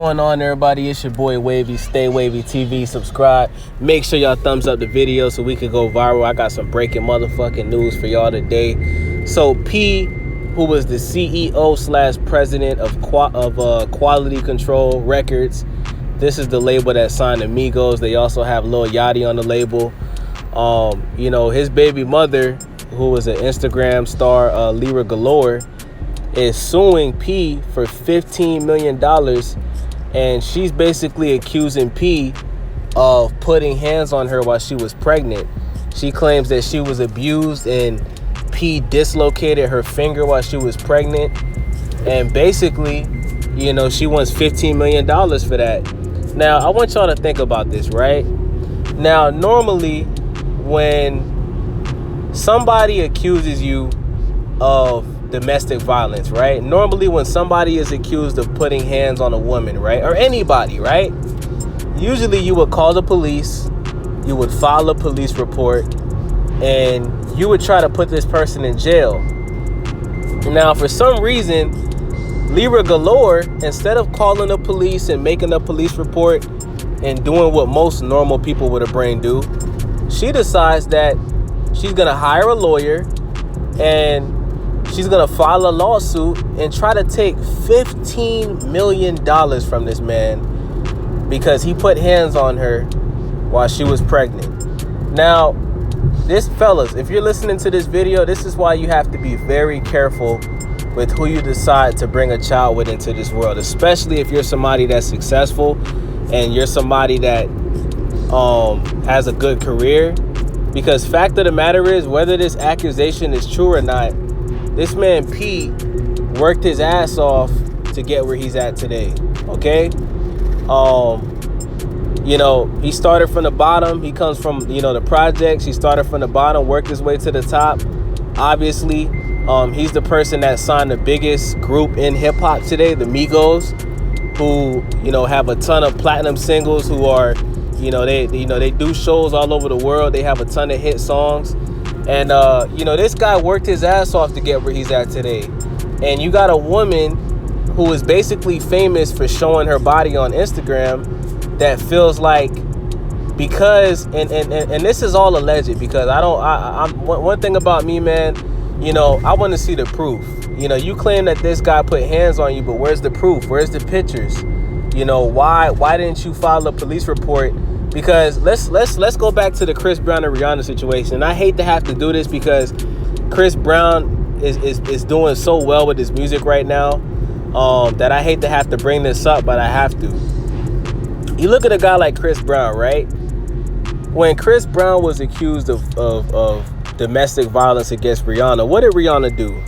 What's going on, everybody? It's your boy Wavy. Stay Wavy TV. Subscribe. Make sure y'all thumbs up the video so we can go viral. I got some breaking motherfucking news for y'all today. So P, who was the CEO slash president of Quality Control Records, this is the label that signed Amigos. They also have Lil Yachty on the label. His baby mother, who was an Instagram star, Lira Galore, is suing P for $15 million. And she's basically accusing P of putting hands on her while she was pregnant. She claims that she was abused and P dislocated her finger while she was pregnant. And basically, she wants $15 million for that. Now, I want y'all to think about this, right? Now, normally, when somebody accuses you of domestic violence, right? Normally when somebody is accused of putting hands on a woman, right? Or anybody, right? Usually you would call the police, you would file a police report, and you would try to put this person in jail. Now, for some reason, Lira Galore, instead of calling the police and making a police report and doing what most normal people with a brain do, she decides that she's gonna hire a lawyer and she's going to file a lawsuit and try to take $15 million from this man because he put hands on her while she was pregnant. Now, fellas, if you're listening to this video, this is why you have to be very careful with who you decide to bring a child with into this world, especially if you're somebody that's successful and you're somebody that has a good career. Because fact of the matter is, whether this accusation is true or not, this man P worked his ass off to get where he's at today. Okay? He started from the bottom. He comes from, the projects. He started from the bottom, worked his way to the top. Obviously, he's the person that signed the biggest group in hip hop today, the Migos, who, have a ton of platinum singles, who are, they do shows all over the world. They have a ton of hit songs. And, this guy worked his ass off to get where he's at today. And you got a woman who is basically famous for showing her body on Instagram that feels like because, and this is all alleged because one thing about me, man, I want to see the proof. You claim that this guy put hands on you, but where's the proof? Where's the pictures? Why didn't you file a police report? Because let's go back to the Chris Brown and Rihanna situation. And I hate to have to do this because Chris Brown is doing so well with his music right now that I hate to have to bring this up, but I have to. You look at a guy like Chris Brown, right? When Chris Brown was accused of domestic violence against Rihanna, what did Rihanna do?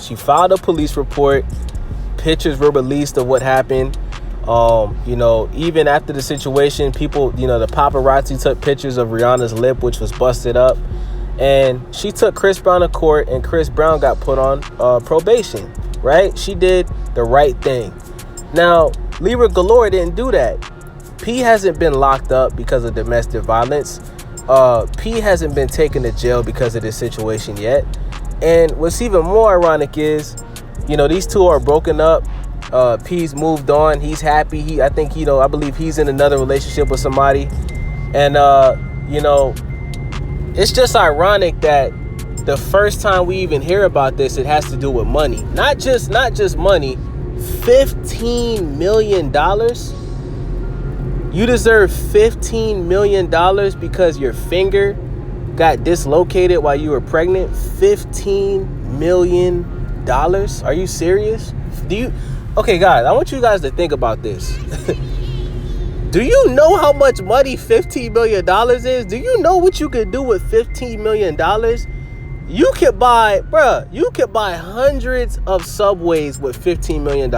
She filed a police report. Pictures were released of what happened. Even after the situation, people, the paparazzi took pictures of Rihanna's lip, which was busted up. And she took Chris Brown to court, and Chris Brown got put on probation, right? She did the right thing. Now, Lira Galore didn't do that. P hasn't been locked up because of domestic violence. P hasn't been taken to jail because of this situation yet. And what's even more ironic is, these two are broken up. P's moved on. He's happy. I believe he's in another relationship with somebody. And, it's just ironic that the first time we even hear about this, it has to do with money. Not just money. $15 million. You deserve $15 million because your finger got dislocated while you were pregnant. $15 million. Are you serious? Okay, guys, I want you guys to think about this. Do you know how much money $15 million is? Do you know what you could do with $15 million? You could buy hundreds of Subways with $15 million.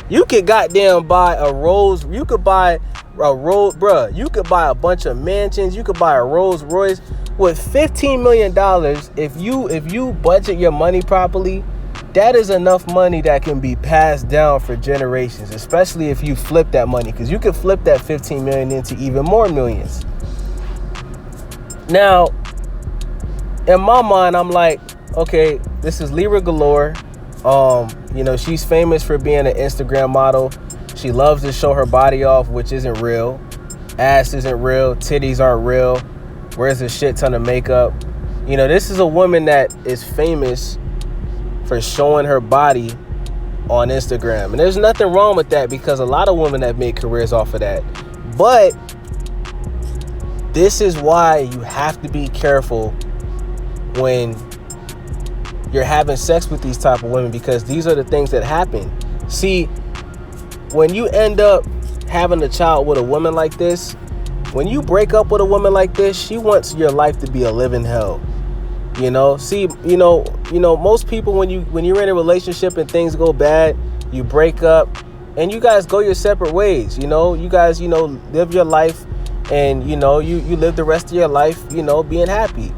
You could goddamn buy a Rolls. You could buy a Rolls, you could buy a bunch of mansions. You could buy a Rolls Royce with $15 million. If you budget your money properly, that is enough money that can be passed down for generations, especially if you flip that money, because you can flip that 15 million into even more millions. Now, in my mind, I'm like, okay, this is Lira Galore. She's famous for being an Instagram model. She loves to show her body off, which isn't real. Ass isn't real. Titties aren't real. Wears a shit ton of makeup. You know, this is a woman that is famous for showing her body on Instagram. And there's nothing wrong with that, because a lot of women have made careers off of that. But this is why you have to be careful when you're having sex with these type of women, because these are the things that happen. See, when you end up having a child with a woman like this, when you break up with a woman like this, she wants your life to be a living hell. You know, see, you know, most people, when you're in a relationship and things go bad, you break up and you guys go your separate ways. You know, you guys, live your life, and you live the rest of your life, being happy.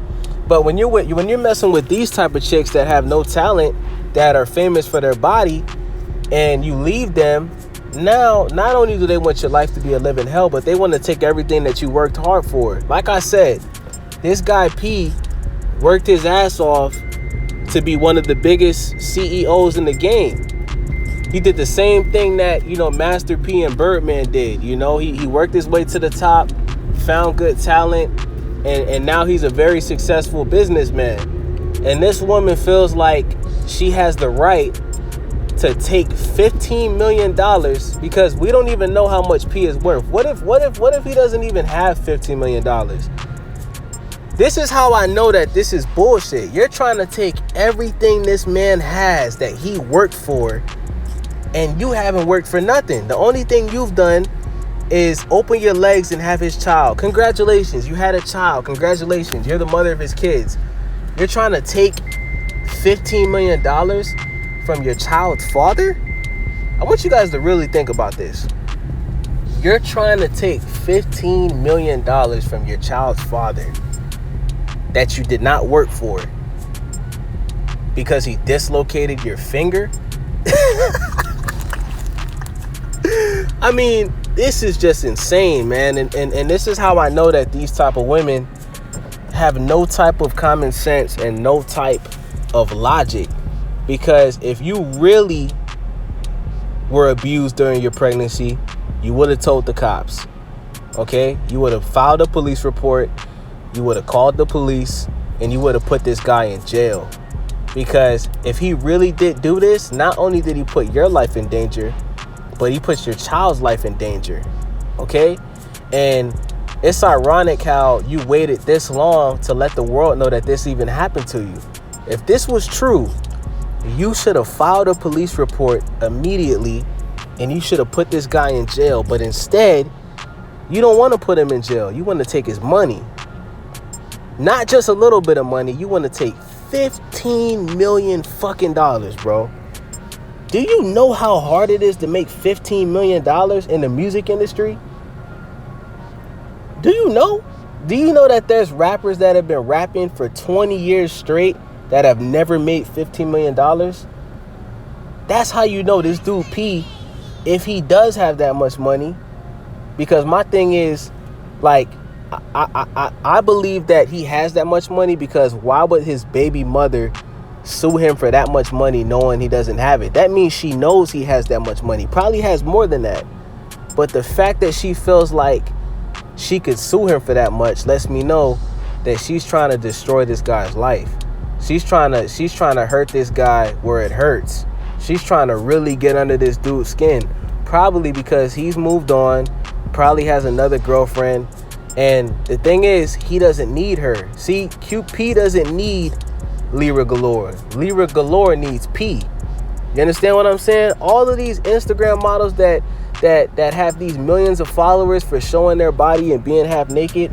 But when you're messing with these type of chicks that have no talent, that are famous for their body, and you leave them, now not only do they want your life to be a living hell, but they want to take everything that you worked hard for. Like I said, this guy P worked his ass off to be one of the biggest CEOs in the game. He did the same thing that, Master P and Birdman did. He worked his way to the top, found good talent, and now he's a very successful businessman. And this woman feels like she has the right to take $15 million, because we don't even know how much P is worth. What if he doesn't even have $15 million? This is how I know that this is bullshit. You're trying to take everything this man has that he worked for, and you haven't worked for nothing. The only thing you've done is open your legs and have his child. Congratulations, you had a child. Congratulations, you're the mother of his kids. You're trying to take $15 million from your child's father? I want you guys to really think about this. You're trying to take $15 million from your child's father that you did not work for, because he dislocated your finger? I mean, this is just insane, man. And this is how I know that these type of women have no type of common sense and no type of logic. Because if you really were abused during your pregnancy, you would have told the cops. Okay? You would have filed a police report. You would have called the police, and you would have put this guy in jail. Because if he really did do this, not only did he put your life in danger, but he puts your child's life in danger. Okay? And it's ironic how you waited this long to let the world know that this even happened to you. If this was true, you should have filed a police report immediately, and you should have put this guy in jail. But instead, you don't want to put him in jail. You want to take his money. Not just a little bit of money. You want to take $15 million fucking dollars, bro. Do you know how hard it is to make $15 million in the music industry? Do you know? Do you know that there's rappers that have been rapping for 20 years straight that have never made $15 million? That's how you know this dude P, if he does have that much money. Because my thing is, like, I believe that he has that much money, because why would his baby mother sue him for that much money knowing he doesn't have it? That means she knows he has that much money. Probably has more than that. But the fact that she feels like she could sue him for that much lets me know that she's trying to destroy this guy's life. She's trying to hurt this guy where it hurts. She's trying to really get under this dude's skin. Probably because he's moved on, probably has another girlfriend. And the thing is, he doesn't need her. See, QP doesn't need Lira Galore. Lira Galore needs P. You understand what I'm saying? All of these Instagram models that have these millions of followers for showing their body and being half naked,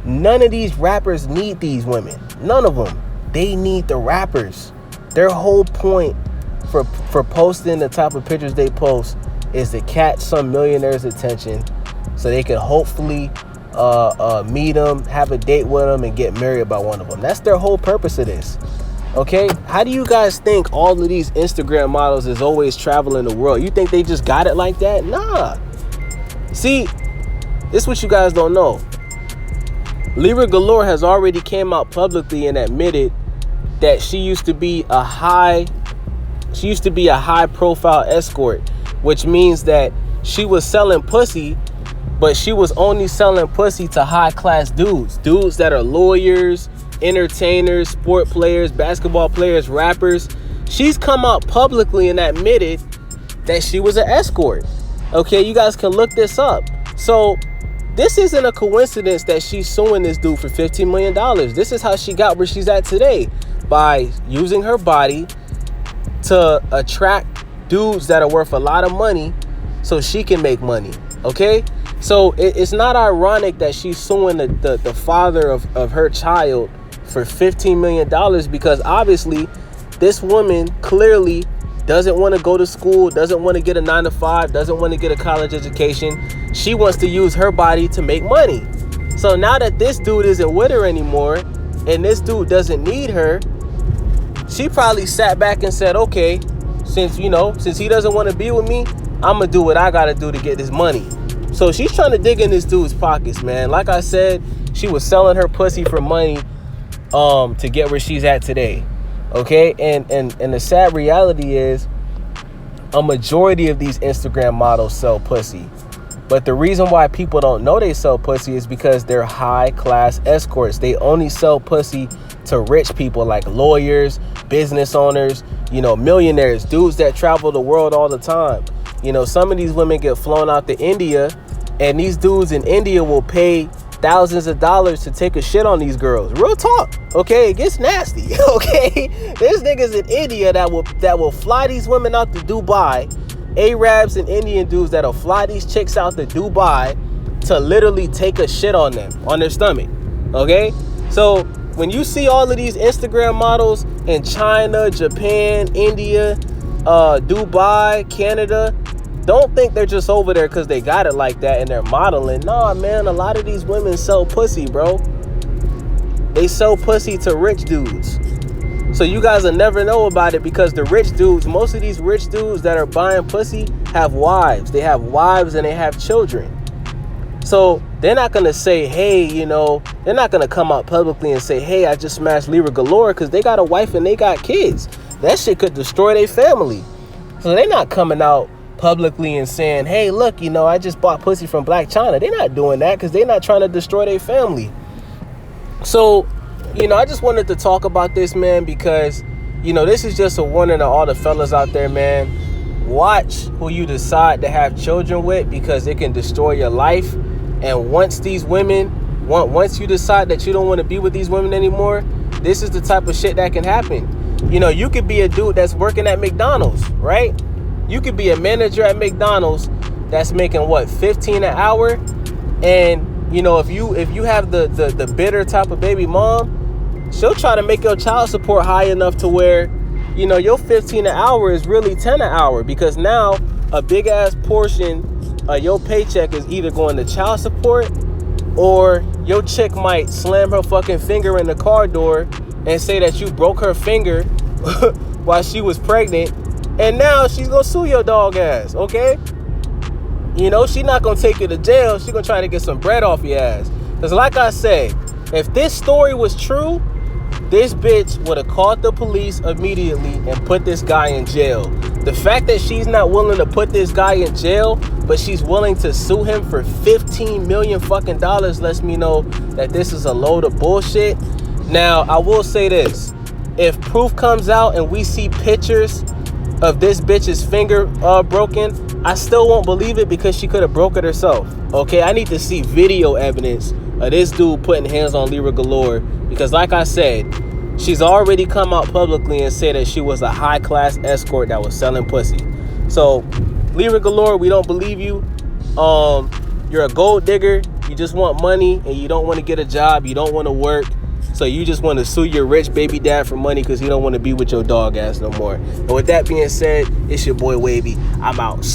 none of these rappers need these women. None of them. They need the rappers. Their whole point for posting the type of pictures they post is to catch some millionaire's attention so they can hopefully meet them, have a date with them, and get married by one of them. That's their whole purpose of this. Okay? How do you guys think all of these Instagram models is always traveling the world? You think they just got it like that? Nah. See, this is what you guys don't know. Lira Galore has already came out publicly and admitted that she used to be a high profile escort, which means that she was selling pussy, but she was only selling pussy to high-class dudes that are lawyers, entertainers, sport players, basketball players, rappers. She's come out publicly and admitted that she was an escort. Okay, you guys can look this up. So this isn't a coincidence that she's suing this dude for $15 million. This is how she got where she's at today, by using her body to attract dudes that are worth a lot of money so she can make money. Okay, so it's not ironic that she's suing the father of her child for $15 million, because obviously this woman clearly doesn't want to go to school, doesn't want to get a 9-to-5, doesn't want to get a college education. She wants to use her body to make money. So now that this dude isn't with her anymore and this dude doesn't need her, she probably sat back and said, okay, since he doesn't want to be with me, I'm going to do what I got to do to get this money. So she's trying to dig in this dude's pockets, man. Like I said, she was selling her pussy for money to get where she's at today. Okay, and the sad reality is a majority of these Instagram models sell pussy. But the reason why people don't know they sell pussy is because they're high-class escorts. They only sell pussy to rich people like lawyers, business owners, millionaires, dudes that travel the world all the time. Some of these women get flown out to India, and these dudes in India will pay thousands of dollars to take a shit on these girls. Real talk. Okay, it gets nasty. Okay, there's niggas in India that will fly these women out to Dubai. Arabs and Indian dudes that'll fly these chicks out to Dubai to literally take a shit on them, on their stomach. Okay, so when you see all of these Instagram models in China, Japan, India, Dubai, Canada, don't think they're just over there because they got it like that and they're modeling. Nah, man, a lot of these women sell pussy, bro. They sell pussy to rich dudes. So you guys will never know about it, because the rich dudes, most of these rich dudes that are buying pussy have wives. They have wives and they have children. So they're not going to say, hey, they're not going to come out publicly and say, hey, I just smashed Lira Galore, because they got a wife and they got kids. That shit could destroy their family. So they're not coming out publicly and saying, hey, look, I just bought pussy from Black China. They're not doing that because they're not trying to destroy their family. So, I just wanted to talk about this, man, because, this is just a warning to all the fellas out there, man. Watch who you decide to have children with, because it can destroy your life. And once you decide that you don't want to be with these women anymore, this is the type of shit that can happen. You could be a dude that's working at McDonald's, right? You could be a manager at McDonald's that's making $15 an hour, and if you have the bitter type of baby mom, she'll try to make your child support high enough to where your $15 an hour is really $10 an hour, because now a big ass portion of your paycheck is either going to child support, or your chick might slam her fucking finger in the car door and say that you broke her finger while she was pregnant. And now she's going to sue your dog ass, okay? She's not going to take you to jail. She's going to try to get some bread off your ass. Because like I said, if this story was true, this bitch would have called the police immediately and put this guy in jail. The fact that she's not willing to put this guy in jail, but she's willing to sue him for $15 million fucking dollars, lets me know that this is a load of bullshit. Now, I will say this. If proof comes out and we see pictures of this bitch's finger broken, I still won't believe it, because she could have broke it herself. Okay, I need to see video evidence of this dude putting hands on Lira Galore, because like I said, she's already come out publicly and said that she was a high-class escort that was selling pussy. So Lira Galore, we don't believe you. You're a gold digger. You just want money and you don't want to get a job. You don't want to work. So you just want to sue your rich baby dad for money because he don't want to be with your dog ass no more. And with that being said, it's your boy Wavy. I'm out.